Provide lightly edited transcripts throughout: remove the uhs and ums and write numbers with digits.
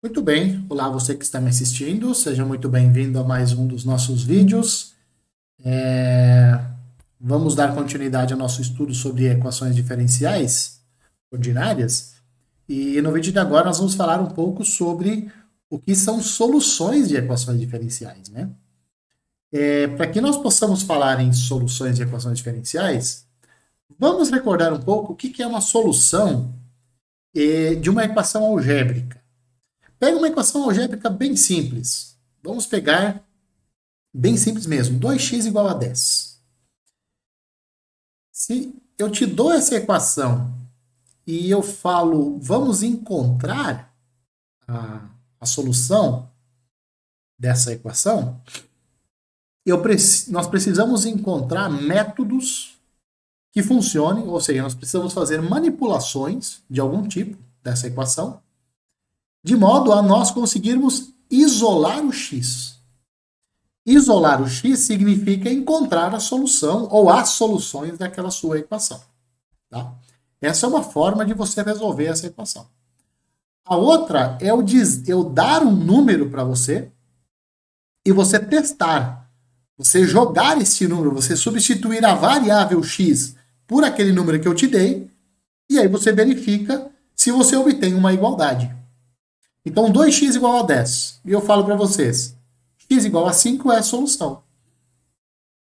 Muito bem, olá você que está me assistindo, seja muito bem-vindo a mais um dos nossos vídeos. Vamos dar continuidade ao nosso estudo sobre equações diferenciais ordinárias. E no vídeo de agora nós vamos falar um pouco sobre o que são soluções de equações diferenciais, né? Para que nós possamos falar em soluções de equações diferenciais, vamos recordar um pouco o que é uma solução de uma equação algébrica. Pega uma equação algébrica bem simples. Vamos pegar bem simples mesmo, 2x igual a 10. Se eu te dou essa equação e eu falo, vamos encontrar a solução dessa equação, nós precisamos encontrar métodos que funcionem, ou seja, nós precisamos fazer manipulações de algum tipo dessa equação, de modo a nós conseguirmos isolar o x. Isolar o x significa encontrar a solução ou as soluções daquela sua equação. Tá? Essa é uma forma de você resolver essa equação. A outra é eu dar um número para você e você testar. Você jogar esse número, você substituir a variável x por aquele número que eu te dei, e aí você verifica se você obtém uma igualdade. Então, 2x igual a 10. E eu falo para vocês, x igual a 5 é a solução.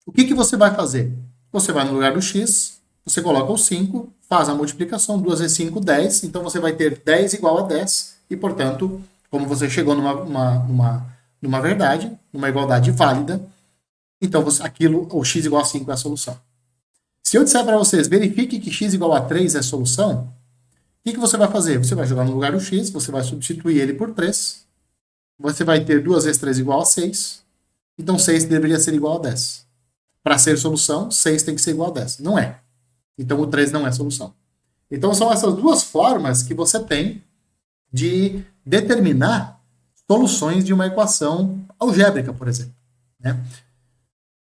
O que você vai fazer? Você vai no lugar do x, você coloca o 5, faz a multiplicação, 2 vezes 5, 10. Então, você vai ter 10 igual a 10. E, portanto, como você chegou numa verdade, numa igualdade válida, então o x igual a 5 é a solução. Se eu disser para vocês, verifique que x igual a 3 é a solução, o que você vai fazer? Você vai jogar no lugar do x, você vai substituir ele por 3, você vai ter 2 vezes 3 igual a 6, então 6 deveria ser igual a 10. Para ser solução, 6 tem que ser igual a 10. Não é. Então o 3 não é solução. Então são essas duas formas que você tem de determinar soluções de uma equação algébrica, por exemplo. Né?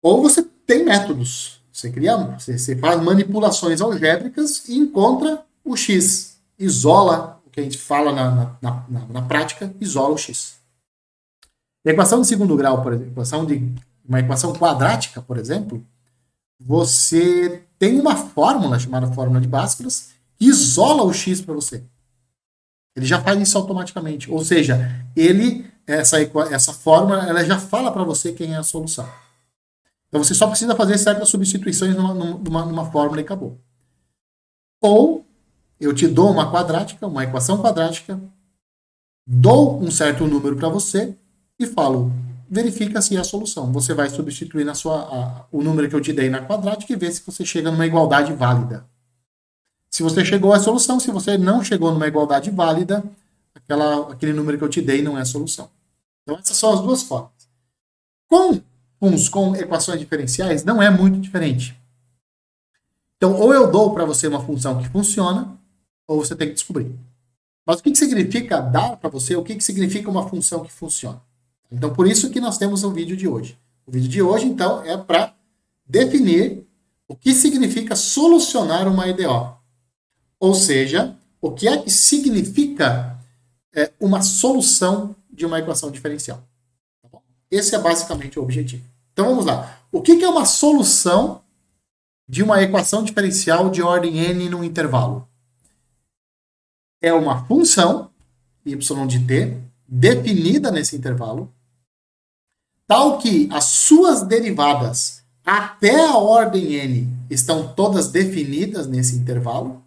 Ou você tem métodos. Você faz manipulações algébricas e encontra o x. Isola, o que a gente fala na prática, isola o x. A equação de segundo grau, por exemplo, uma equação quadrática, por exemplo, você tem uma fórmula chamada fórmula de Bhaskara que isola o x para você. Ele já faz isso automaticamente. Ou seja, essa fórmula ela já fala para você quem é a solução. Então você só precisa fazer certas substituições numa fórmula e acabou. Ou eu te dou uma quadrática, uma equação quadrática, dou um certo número para você e falo, verifica se é a solução. Você vai substituir o número que eu te dei na quadrática e ver se você chega numa igualdade válida. Se você chegou à solução, se você não chegou numa igualdade válida, aquele número que eu te dei não é a solução. Então essas são as duas formas. Com equações diferenciais não é muito diferente. Então, ou eu dou para você uma função que funciona, ou você tem que descobrir. Mas o que significa dar para você? O que significa uma função que funciona? Então, por isso que nós temos o vídeo de hoje. O vídeo de hoje, então, é para definir o que significa solucionar uma EDO. Ou seja, o que é que significa uma solução de uma equação diferencial. Tá bom? Esse é basicamente o objetivo. Então, vamos lá. O que é uma solução de uma equação diferencial de ordem n no intervalo? É uma função, y de t, definida nesse intervalo, tal que as suas derivadas até a ordem n estão todas definidas nesse intervalo,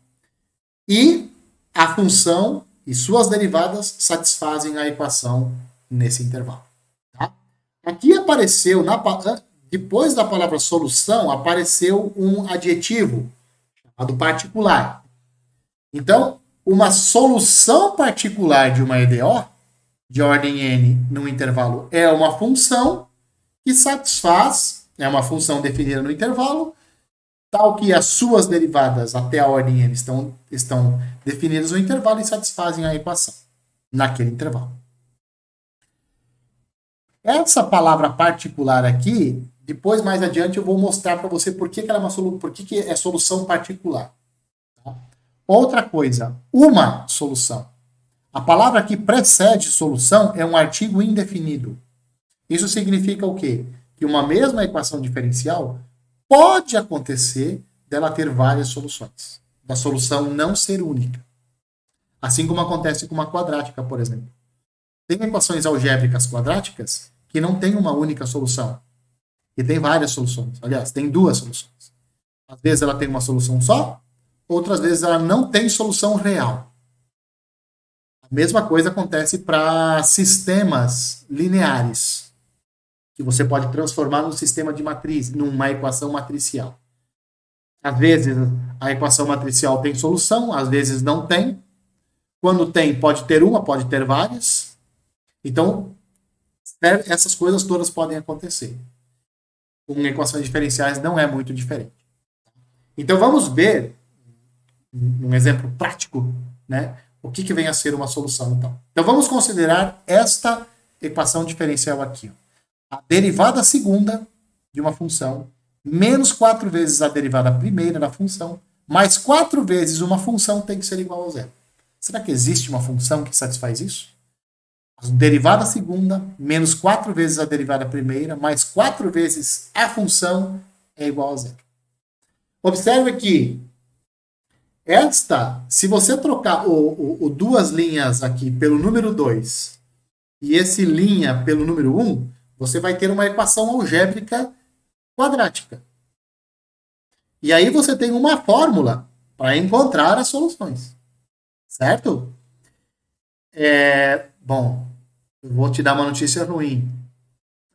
e a função e suas derivadas satisfazem a equação nesse intervalo. Tá? Aqui apareceu, depois da palavra solução, apareceu um adjetivo chamado particular. Então, uma solução particular de uma EDO, de ordem n no intervalo, é uma função que satisfaz, é uma função definida no intervalo, tal que as suas derivadas até a ordem n estão definidas no intervalo e satisfazem a equação naquele intervalo. Essa palavra particular aqui, depois mais adiante eu vou mostrar para você por que ela é solução particular. Tá? Outra coisa, uma solução. A palavra que precede solução é um artigo indefinido. Isso significa o quê? Que uma mesma equação diferencial pode acontecer dela ter várias soluções, da solução não ser única. Assim como acontece com uma quadrática, por exemplo. Tem equações algébricas quadráticas que não tem uma única solução. E tem várias soluções. Aliás, tem duas soluções. Às vezes ela tem uma solução só, outras vezes ela não tem solução real. A mesma coisa acontece para sistemas lineares, que você pode transformar num sistema de matriz, numa equação matricial. Às vezes a equação matricial tem solução, às vezes não tem. Quando tem, pode ter uma, pode ter várias. Então, essas coisas todas podem acontecer. Com equações diferenciais não é muito diferente. Então, vamos ver um exemplo prático, né? O que vem a ser uma solução, então. Então, vamos considerar esta equação diferencial aqui. Ó. A derivada segunda de uma função menos 4 vezes a derivada primeira da função mais 4 vezes uma função tem que ser igual a zero. Será que existe uma função que satisfaz isso? A derivada segunda menos 4 vezes a derivada primeira mais 4 vezes a função é igual a zero. Observe que se você trocar o duas linhas aqui pelo número 2 e esse linha pelo número 1, você vai ter uma equação algébrica quadrática. E aí você tem uma fórmula para encontrar as soluções. Certo? Bom, eu vou te dar uma notícia ruim.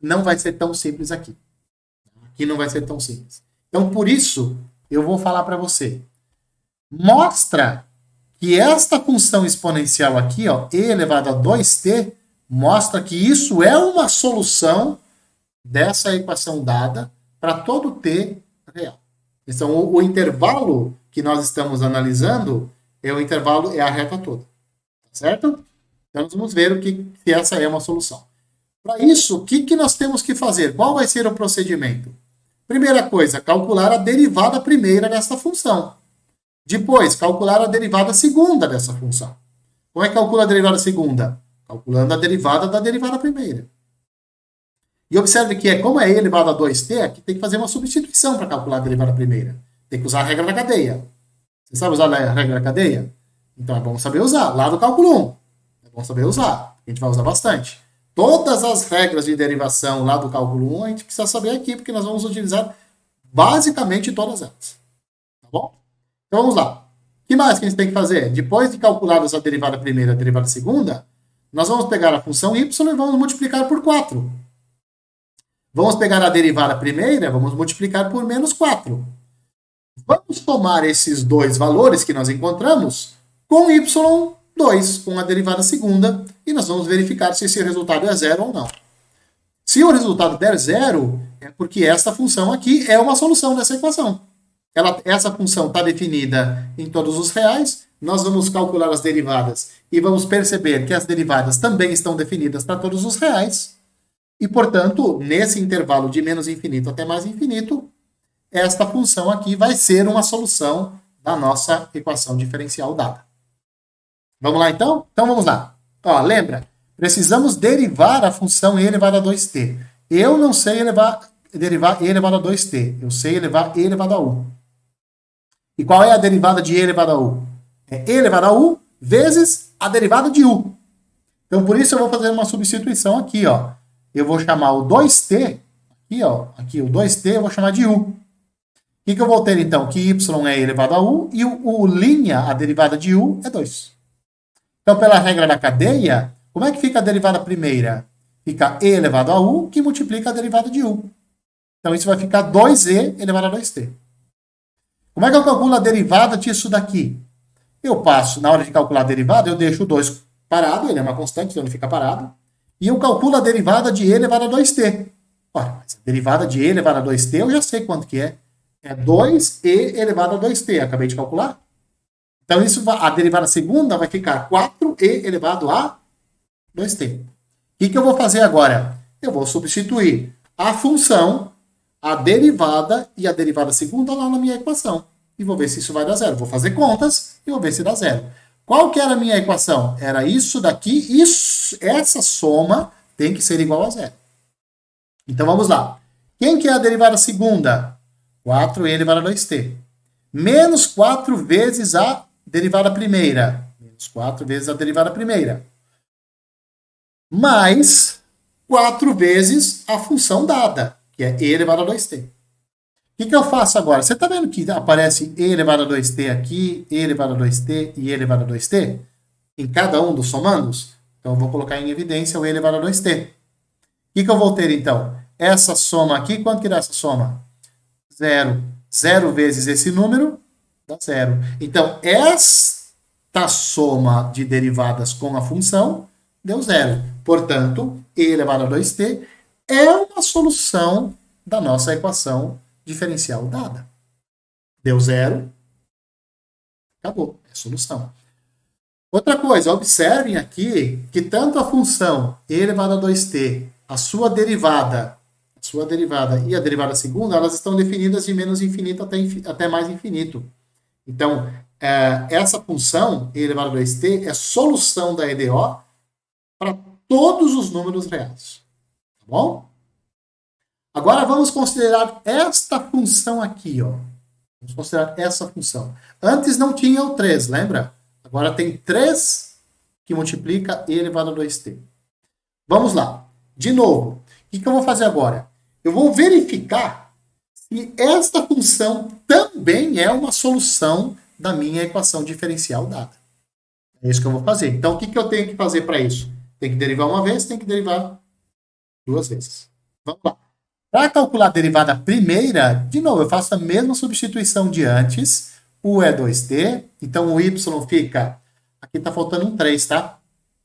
Não vai ser tão simples aqui. Aqui não vai ser tão simples. Então, por isso, eu vou falar para você. Mostra que esta função exponencial aqui, ó, e elevado a 2t, mostra que isso é uma solução dessa equação dada para todo t real. Então, o intervalo que nós estamos analisando é o intervalo, é a reta toda. Certo? Então, nós vamos ver se essa é uma solução. Para isso, o que nós temos que fazer? Qual vai ser o procedimento? Primeira coisa, calcular a derivada primeira dessa função. Depois, calcular a derivada segunda dessa função. Como é que calcula a derivada segunda? Calculando a derivada da derivada primeira. E observe que, como é e elevado a 2t, aqui tem que fazer uma substituição para calcular a derivada primeira. Tem que usar a regra da cadeia. Você sabe usar a regra da cadeia? Então é bom saber usar. Lá do cálculo 1. É bom saber usar. A gente vai usar bastante. Todas as regras de derivação lá do cálculo 1 a gente precisa saber aqui, porque nós vamos utilizar basicamente todas elas. Tá bom? Então vamos lá. O que mais que a gente tem que fazer? Depois de calculadas a derivada primeira e a derivada segunda, nós vamos pegar a função y e vamos multiplicar por 4. Vamos pegar a derivada primeira, vamos multiplicar por menos 4. Vamos tomar esses dois valores que nós encontramos com y2, com a derivada segunda, e nós vamos verificar se esse resultado é zero ou não. Se o resultado der zero, é porque esta função aqui é uma solução dessa equação. Essa função está definida em todos os reais, nós vamos calcular as derivadas e vamos perceber que as derivadas também estão definidas para todos os reais, e, portanto, nesse intervalo de menos infinito até mais infinito, esta função aqui vai ser uma solução da nossa equação diferencial dada. Vamos lá, então? Então, vamos lá. Ó, lembra? Precisamos derivar a função e elevado a 2t. Eu não sei derivar e elevado a 2t. Eu sei elevar e elevado a u. E qual é a derivada de e elevado a u? É e elevado a u vezes a derivada de u. Então, por isso eu vou fazer uma substituição aqui, ó. Eu vou chamar o 2t, aqui, ó, aqui o 2t eu vou chamar de u. O que eu vou ter, então? Que y é elevado a u e o linha, a derivada de u, é 2. Então, pela regra da cadeia, como é que fica a derivada primeira? Fica e elevado a u, que multiplica a derivada de u. Então, isso vai ficar 2e elevado a 2t. Como é que eu calculo a derivada disso daqui? Eu passo, na hora de calcular a derivada, eu deixo o 2 parado, ele é uma constante, então ele fica parado. E eu calculo a derivada de e elevado a 2t. Ora, mas a derivada de e elevado a 2t eu já sei quanto que é. É 2e elevado a 2t. Acabei de calcular. Então, a derivada segunda vai ficar 4e elevado a 2t. O que eu vou fazer agora? Eu vou substituir a função, a derivada e a derivada segunda lá na minha equação. E vou ver se isso vai dar zero. Vou fazer contas e vou ver se dá zero. Qual que era a minha equação? Era isso daqui, essa soma tem que ser igual a zero. Então vamos lá. Quem que é a derivada segunda? 4e elevado a 2t. Menos 4 vezes a derivada primeira. Menos 4 vezes a derivada primeira. Mais 4 vezes a função dada, que é e elevado a 2t. O que eu faço agora? Você está vendo que aparece e elevado a 2t aqui, e elevado a 2t e e elevado a 2t? Em cada um dos somandos? Então eu vou colocar em evidência o e elevado a 2t. O que eu vou ter então? Essa soma aqui, quanto que dá essa soma? 0. 0 vezes esse número dá 0. Então, esta soma de derivadas com a função deu 0. Portanto, e elevado a 2t é uma solução da nossa equação diferencial dada. Deu 0, acabou, é solução. Outra coisa, observem aqui que tanto a função e elevado a 2t, a sua derivada e a derivada segunda, elas estão definidas de menos infinito até mais infinito. Então, essa função, e elevado a 2t, é solução da EDO para todos os números reais. Tá bom? Agora vamos considerar esta função aqui, ó. Vamos considerar essa função. Antes não tinha o 3, lembra? Agora tem 3 que multiplica e elevado a 2t. Vamos lá. De novo, o que eu vou fazer agora? Eu vou verificar se esta função também é uma solução da minha equação diferencial dada. É isso que eu vou fazer. Então, o que eu tenho que fazer para isso? Tem que derivar uma vez, tem que derivar 2 vezes. Vamos lá. Para calcular a derivada primeira, de novo, eu faço a mesma substituição de antes. U é 2t, então o y fica... Aqui está faltando um 3, tá?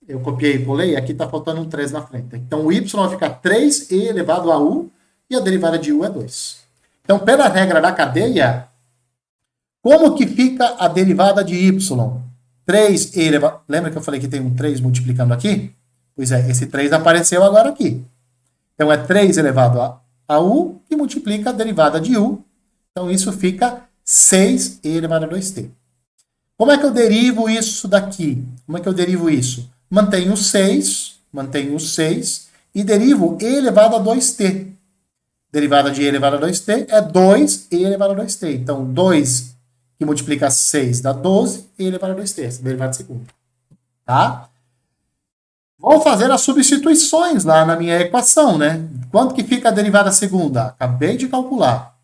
Eu copiei e pulei, aqui está faltando um 3 na frente. Então, o y vai ficar 3e elevado a u, e a derivada de u é 2. Então, pela regra da cadeia, como que fica a derivada de y? 3e elevado... Lembra que eu falei que tem um 3 multiplicando aqui? Pois é, esse 3 apareceu agora aqui. Então, é 3 elevado a u, que multiplica a derivada de u. Então, isso fica 6e elevado a 2t. Como é que eu derivo isso daqui? Como é que eu derivo isso? Mantenho o 6 e derivo e elevado a 2t. Derivada de e elevado a 2t é 2e elevado a 2t. Então, 2 que multiplica 6 dá 12 e elevado a 2t. Essa é a derivada segunda. Tá? Vou fazer as substituições lá na minha equação, né? Quanto que fica a derivada segunda? Acabei de calcular.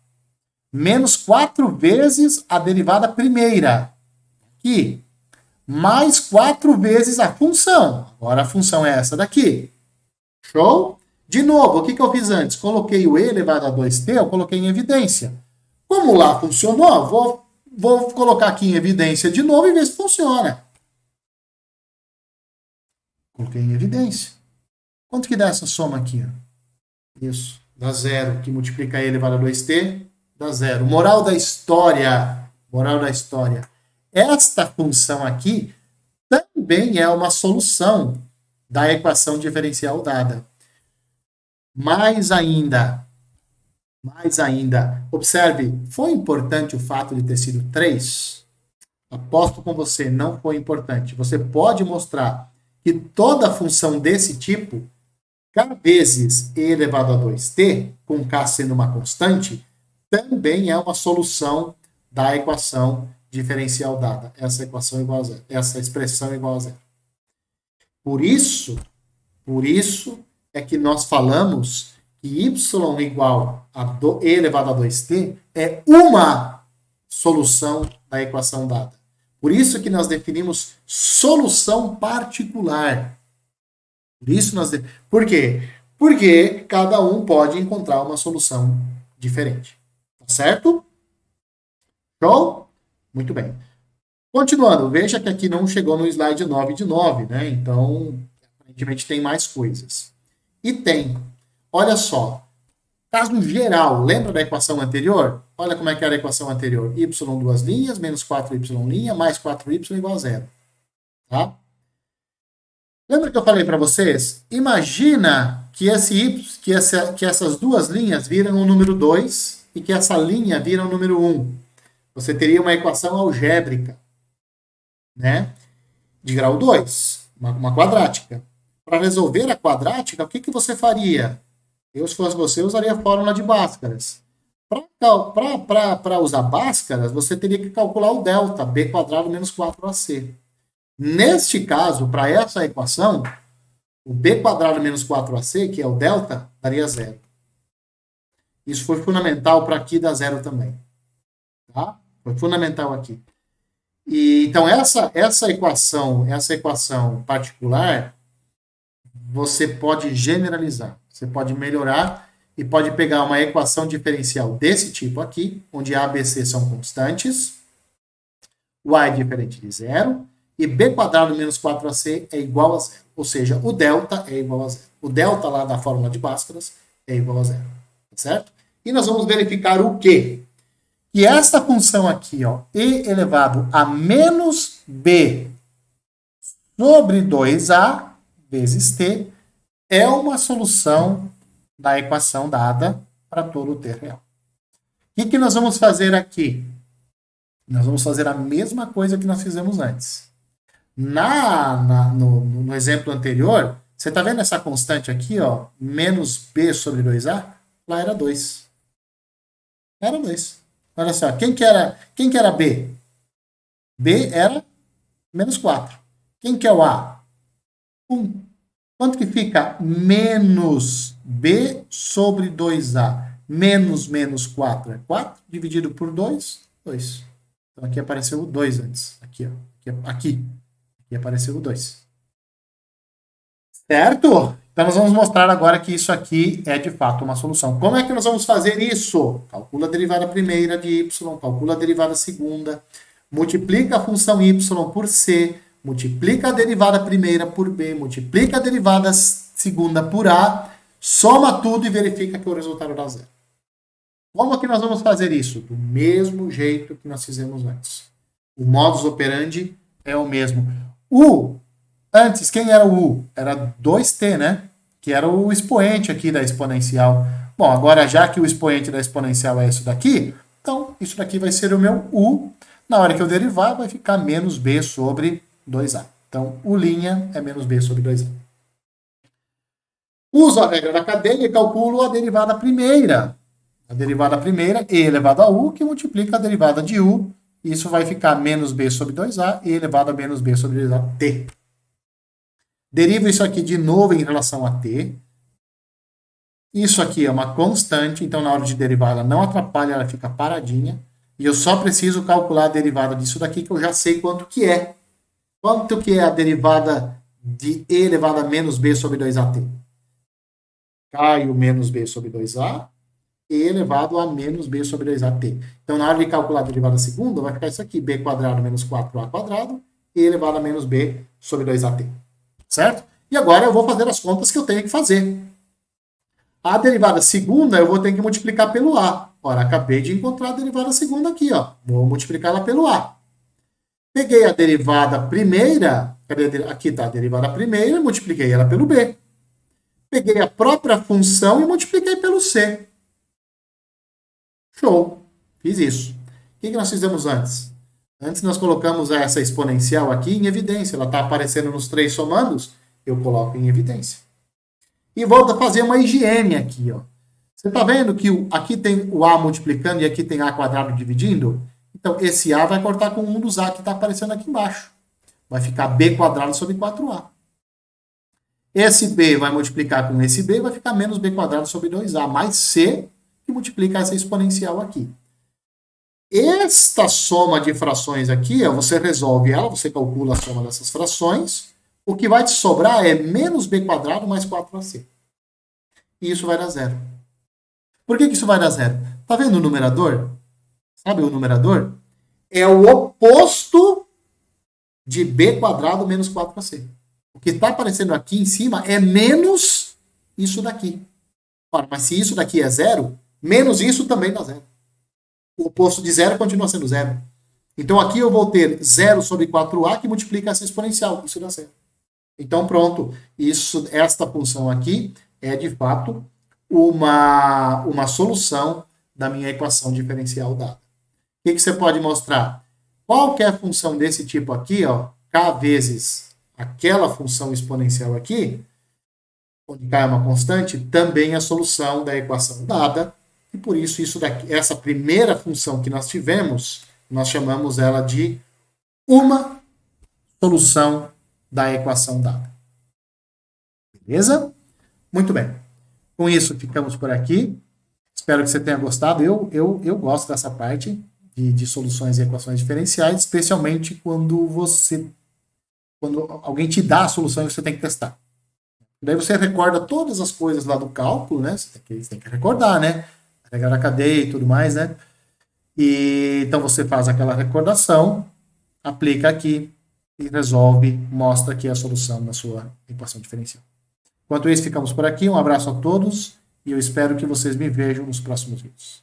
Menos 4 vezes a derivada primeira. Aqui. Mais 4 vezes a função. Agora a função é essa daqui. Show? De novo, o que eu fiz antes? Coloquei o e elevado a 2t, eu coloquei em evidência. Como lá funcionou, vou colocar aqui em evidência de novo e ver se funciona. Coloquei em evidência. Quanto que dá essa soma aqui? Isso. Dá 0, que multiplica e elevado a 2t, dá 0. Moral da história. Esta função aqui também é uma solução da equação diferencial dada. Mais ainda, observe, foi importante o fato de ter sido 3? Aposto com você, não foi importante. Você pode mostrar que toda função desse tipo, k vezes e elevado a 2t, com k sendo uma constante, também é uma solução da equação diferencial dada. Essa equação igual a zero. Essa expressão igual a zero. Por isso é que nós falamos que y igual a e elevado a 2t é uma solução da equação dada. Por isso que nós definimos solução particular. Por quê? Porque cada um pode encontrar uma solução diferente. Tá certo? Show? Muito bem. Continuando, veja que aqui não chegou no slide 9 de 9, né? Então, aparentemente tem mais coisas. E tem, olha só, caso geral, lembra da equação anterior? Olha como é que era a equação anterior. Y duas linhas, menos 4y linha, mais 4y igual a zero. Tá? Lembra que eu falei para vocês? Imagina que, que essas duas linhas viram o número 2 e que essa linha vira o número 1. Você teria uma equação algébrica, né? de grau 2, uma quadrática. Para resolver a quadrática, o que, que você faria? Eu, se fosse você, usaria a fórmula de Bhaskaras. Para usar Bhaskaras, você teria que calcular o delta, b quadrado menos 4ac. Neste caso, para essa equação, o b quadrado menos 4ac, que é o delta, daria zero. Isso foi fundamental para aqui dar zero também. Tá? Foi fundamental aqui. E, então, essa equação particular, você pode generalizar. Você pode melhorar e pode pegar uma equação diferencial desse tipo aqui, onde A, B, C são constantes, y é diferente de zero, e b quadrado menos 4ac é igual a zero. Ou seja, o delta é igual a zero. O delta lá da fórmula de Bhaskaras é igual a zero. Certo? E nós vamos verificar o quê? Que esta função aqui, ó, e elevado a menos b sobre 2a vezes t é uma solução da equação dada para todo o t real. O que nós vamos fazer aqui? Nós vamos fazer a mesma coisa que nós fizemos antes. No exemplo anterior, você está vendo essa constante aqui, ó, menos b sobre 2a? Lá era 2. Era 2. Olha só, quem que era b? B era menos 4. Quem que é o a? 1. Quanto que fica menos b sobre 2a? Menos 4 é 4, dividido por 2, 2. Então aqui apareceu o 2 antes. Aqui, ó. Aqui apareceu o 2. Certo? Então nós vamos mostrar agora que isso aqui é de fato uma solução. Como é que nós vamos fazer isso? Calcula a derivada primeira de y, calcula a derivada segunda, multiplica a função y por c, multiplica a derivada primeira por b, multiplica a derivada segunda por a, soma tudo e verifica que o resultado dá zero. Como é que nós vamos fazer isso? Do mesmo jeito que nós fizemos antes. O modus operandi é o mesmo. Antes, quem era o u? Era 2t, né? Que era o expoente aqui da exponencial. Bom, agora já que o expoente da exponencial é isso daqui, então isso daqui vai ser o meu u. Na hora que eu derivar, vai ficar menos b sobre 2a. Então, u' é menos b sobre 2a. Uso a regra da cadeia e calculo a derivada primeira. A derivada primeira, e elevado a u, que multiplica a derivada de u. Isso vai ficar menos b sobre 2a, e elevado a menos b sobre 2a, t. Derivo isso aqui de novo em relação a t. Isso aqui é uma constante, então na hora de derivar ela não atrapalha, ela fica paradinha. E eu só preciso calcular a derivada disso daqui, que eu já sei quanto que é. Quanto que é a derivada de e elevado a menos b sobre 2at? Cai o menos b sobre 2a, e elevado a menos b sobre 2at. Então, na hora de calcular a derivada segunda, vai ficar isso aqui, b quadrado menos 4a quadrado, e elevado a menos b sobre 2at. Certo? E agora eu vou fazer as contas que eu tenho que fazer. A derivada segunda eu vou ter que multiplicar pelo a. Ora, acabei de encontrar a derivada segunda aqui, ó. Vou multiplicá-la pelo a. Peguei a derivada primeira, aqui está a derivada primeira, e multipliquei ela pelo b. Peguei a própria função e multipliquei pelo c. Show! Fiz isso. O que nós fizemos antes? Antes nós colocamos essa exponencial aqui em evidência. Ela está aparecendo nos três somandos, eu coloco em evidência. E volto a fazer uma higiene aqui, ó. Você está vendo que aqui tem o a multiplicando e aqui tem a quadrado dividindo? Então, esse a vai cortar com um dos a que está aparecendo aqui embaixo. Vai ficar b quadrado sobre 4a. Esse b vai multiplicar com esse b, vai ficar menos b quadrado sobre 2a, mais c, que multiplica essa exponencial aqui. Esta soma de frações aqui, ó, você resolve ela, você calcula a soma dessas frações. O que vai te sobrar é menos b quadrado mais 4ac. E isso vai dar zero. Por que isso vai dar zero? Tá vendo o numerador? Sabe o numerador? É o oposto de b quadrado menos 4ac. O que está aparecendo aqui em cima é menos isso daqui. Ora, mas se isso daqui é zero, menos isso também dá zero. O oposto de zero continua sendo zero. Então aqui eu vou ter 0 sobre 4a que multiplica essa exponencial. Isso dá zero. Então pronto, esta função aqui é de fato uma solução da minha equação diferencial dada. O que você pode mostrar? Qualquer função desse tipo aqui, ó, k vezes aquela função exponencial aqui, onde k é uma constante, também é a solução da equação dada, e por isso, essa primeira função que nós tivemos, nós chamamos ela de uma solução da equação dada. Beleza? Muito bem. Com isso, ficamos por aqui. Espero que você tenha gostado. Eu gosto dessa parte de soluções e equações diferenciais, especialmente quando alguém te dá a solução e você tem que testar. Daí você recorda todas as coisas lá do cálculo, né? Você tem que recordar, né? Regra da cadeia e tudo mais, né? E então você faz aquela recordação, aplica aqui e resolve, mostra aqui a solução da sua equação diferencial. Enquanto isso, ficamos por aqui. Um abraço a todos e eu espero que vocês me vejam nos próximos vídeos.